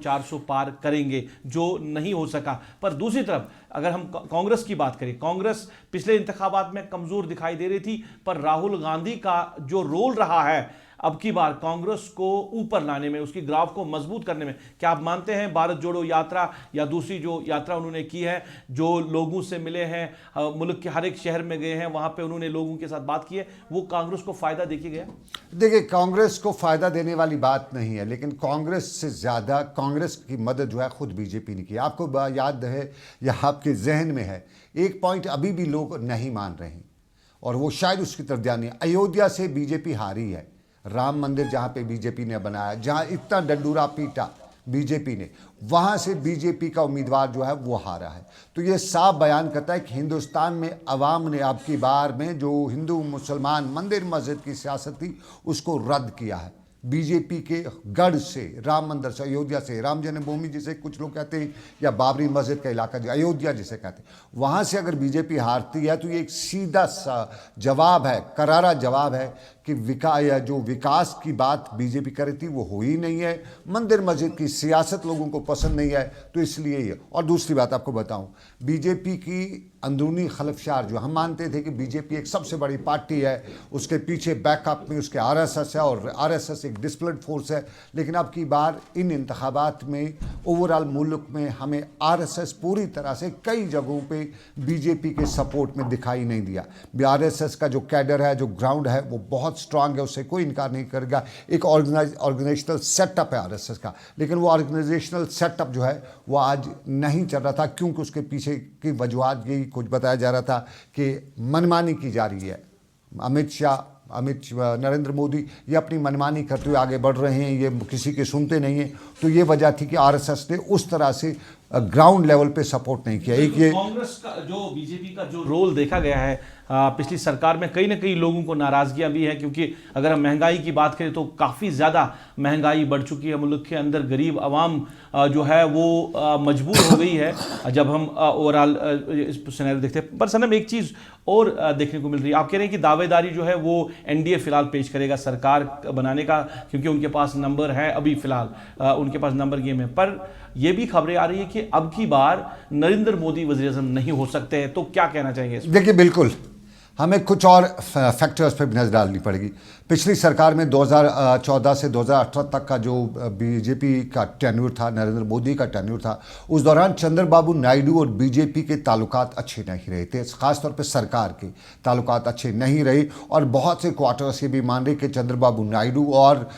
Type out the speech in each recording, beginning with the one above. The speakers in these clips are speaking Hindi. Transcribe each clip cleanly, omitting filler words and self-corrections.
400 पार करेंगे, जो नहीं हो सका। पर दूसरी तरफ अगर हम कांग्रेस की बात करें, कांग्रेस पिछले इंतखाबात में कमजोर दिखाई दे रही थी, पर राहुल गांधी का जो रोल रहा है अब की बार कांग्रेस को ऊपर लाने में, उसकी ग्राफ को मजबूत करने में, क्या आप मानते हैं भारत जोड़ो यात्रा या दूसरी जो यात्रा उन्होंने की है, जो लोगों से मिले हैं, मुल्क के हर एक शहर में गए हैं, वहां पे उन्होंने लोगों के साथ बात की है, वो कांग्रेस को फायदा देके गया? देखिए, कांग्रेस को फायदा देने वाली बात नहीं है, लेकिन कांग्रेस से ज्यादा कांग्रेस की मदद जो है खुद बीजेपी ने की। आपको याद है या आपके जहन में है, एक पॉइंट अभी भी लोग नहीं मान रहे हैं और वो शायद उसकी तरफ ध्यान नहीं। अयोध्या से बीजेपी हारी है, राम मंदिर जहां पे बीजेपी ने बनाया, जहां इतना डंडूरा पीटा बीजेपी ने, वहां से बीजेपी का उम्मीदवार जो है वो हारा है। तो ये साफ बयान करता है कि हिंदुस्तान में अवाम ने अब की बार में जो हिंदू मुसलमान मंदिर मस्जिद की सियासत थी उसको रद्द किया है। बीजेपी के गढ़ से, राम मंदिर से, अयोध्या से, राम जन्मभूमि जिसे कुछ लोग कहते हैं या बाबरी मस्जिद का इलाका जो अयोध्या जिसे कहते हैं, वहाँ से अगर बीजेपी हारती है तो ये एक सीधा सा जवाब है, करारा जवाब है कि जो विकास की बात बीजेपी कर रही थी वो हो ही नहीं है, मंदिर मस्जिद की सियासत लोगों को पसंद नहीं है, तो इसलिए ये। और दूसरी बात आपको बताऊं, बीजेपी की अंदरूनी खलफशार जो हम मानते थे कि बीजेपी एक सबसे बड़ी पार्टी है, उसके पीछे बैकअप में उसके आरएसएस है और आरएसएस एक डिसिप्लिन फोर्स है, लेकिन अब की बार इन इंतखाबात में ओवरऑल मुल्क में हमें आरएसएस पूरी तरह से कई जगहों पे बीजेपी के सपोर्ट में दिखाई नहीं दिया। आरएसएस का जो कैडर है, जो ग्राउंड है, वो बहुत स्ट्रांग है, उससे कोई इनकार नहीं करेगा। एक ऑर्गेनाइजेशनल सेटअप है आरएसएस का, लेकिन वो ऑर्गेनाइजेशनल सेटअप जो है वो आज नहीं चल रहा था, क्योंकि उसके पीछे की वजूहत यही कुछ बताया जा रहा था कि मनमानी की जा रही है। नरेंद्र मोदी ये अपनी मनमानी करते हुए आगे बढ़ रहे हैं, ये किसी के सुनते नहीं हैं। तो ये वजह थी कि आरएसएस ने उस तरह से ग्राउंड लेवल पे सपोर्ट नहीं किया। एक ये कांग्रेस का जो बीजेपी का जो रोल देखा गया है पिछली सरकार में, कहीं ना कहीं लोगों को नाराजगियां भी हैं, क्योंकि अगर हम महंगाई की बात करें तो काफ़ी ज़्यादा महंगाई बढ़ चुकी है मुल्क के अंदर, गरीब आवाम जो है वो मजबूर हो गई है जब हम ओवरऑल इस सिनेरियो देखते हैं। पर सनम एक चीज़ और देखने को मिल रही है, आप कह रहे हैं कि दावेदारी जो है वो एनडीए फिलहाल पेश करेगा सरकार बनाने का, क्योंकि उनके पास नंबर है, अभी फिलहाल उनके पास नंबर गेम है। पर यह भी खबरें आ रही है कि अब की बार नरेंद्र मोदी वज़ीर-ए-आज़म नहीं हो सकते हैं, तो क्या कहना चाहेंगे? देखिए, बिल्कुल हमें कुछ और फैक्टर्स पर भी नजर डालनी पड़ेगी। पिछली सरकार में 2014 से 2018 तक का जो बीजेपी का टेन्यूर था, नरेंद्र मोदी का टेन्यूर था, उस दौरान चंद्रबाबू नायडू और बीजेपी के ताल्लुकात अच्छे नहीं रहे थे, खासतौर पे सरकार के ताल्लुकात अच्छे नहीं रहे। और बहुत से क्वार्टर्स ये भी मान रहे कि चंद्रबाबू नायडू और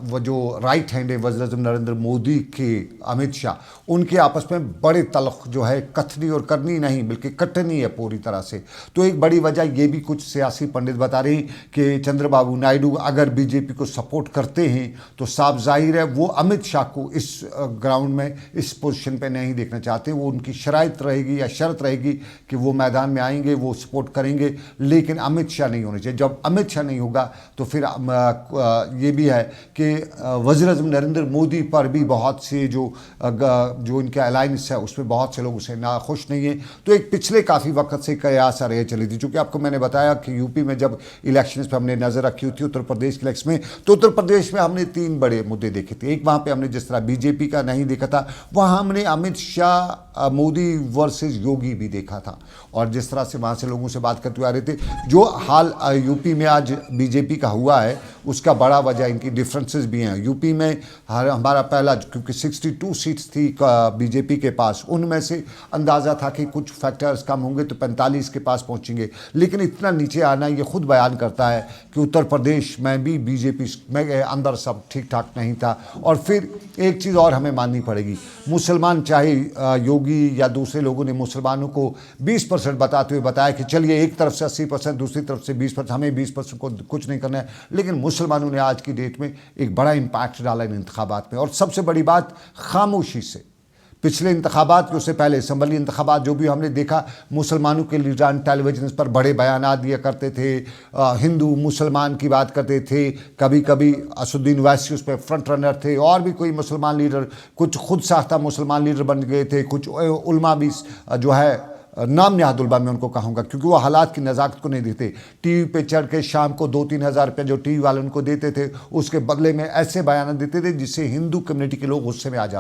वो जो राइट हैंड है वज़ीर-ए-आज़म नरेंद्र मोदी के अमित शाह, उनके आपस में बड़े तल्ख जो है कथनी और करनी नहीं बल्कि कटनी है पूरी तरह से। तो एक बड़ी वजह ये भी कुछ सियासी पंडित बता रहे हैं कि चंद्रबाबू नायडू अगर बीजेपी को सपोर्ट करते हैं तो साफ जाहिर है वो अमित शाह को इस ग्राउंड में, इस पोजीशन पे नहीं देखना चाहते। वो उनकी शराइत रहेगी या शर्त रहेगी कि वो मैदान में आएंगे, वो सपोर्ट करेंगे, लेकिन अमित शाह नहीं होने चाहिए। जब अमित शाह नहीं होगा तो फिर ये भी है कि वज़ीर-ए-आज़म नरेंद्र मोदी पर भी बहुत से जो इनके अलायंस है उसमें बहुत से लोग उसे नाखुश नहीं है। तो एक पिछले काफ़ी वक्त से कयास आ रही चली थी, चूँकि आपको मैंने बताया कि यूपी में जब इलेक्शन पर हमने नज़र रखी थी, उत्तर प्रदेश के इलेक्शन में, तो उत्तर प्रदेश में हमने 3 बड़े मुद्दे देखे थे। एक वहाँ पे हमने जिस तरह बीजेपी का नहीं देखा था, वहाँ हमने अमित शाह मोदी वर्सेस योगी भी देखा था। और जिस तरह से वहाँ से लोगों से बात करते हुए आ रहे थे, जो हाल यूपी में आज बीजेपी का हुआ है उसका बड़ा वजह इनकी डिफरेंसेस भी हैं। यूपी में हमारा पहला, क्योंकि 62 सीट्स थी बीजेपी के पास, उनमें से अंदाज़ा था कि कुछ फैक्टर्स कम होंगे तो 45 के पास पहुँचेंगे, लेकिन इतना नीचे आना ये खुद बयान करता है कि उत्तर प्रदेश में भी बीजेपी में अंदर सब ठीक ठाक नहीं था। और फिर एक चीज़ और हमें माननी पड़ेगी, मुसलमान, चाहे योगी या दूसरे लोगों ने मुसलमानों को 20% बताते हुए बताया कि चलिए एक तरफ से 80%, दूसरी तरफ से 20%, हमें 20% को कुछ नहीं करना है, लेकिन मुसलमानों ने आज की डेट में एक बड़ा इम्पैक्ट डाला इन इंतखाबात में। और सबसे बड़ी बात, खामोशी से पिछले इंतखाबात के, उससे पहले असम्बली इंतखाबात जो भी हमने देखा, मुसलमानों के लीडरान टेलीविजन पर बड़े बयान दिया करते थे, हिंदू मुसलमान की बात करते थे, कभी कभी असुद्दीन ओवैसी उस पर फ्रंट रनर थे, और भी कोई मुसलमान लीडर, कुछ खुद साख्ता मुसलमान लीडर बन गए थे, कुछ उलमा भी जो है नाम निहादुल्बा मैं उनको कहूँगा, क्योंकि वो हालात की नज़ाकत को नहीं देते। टीवी पे चढ़ के शाम को 2-3 हज़ार रुपये जो टीवी वाले उनको देते थे, उसके बदले में ऐसे बयान देते थे जिससे हिंदू कम्युनिटी के लोग गुस्से में आ जाते।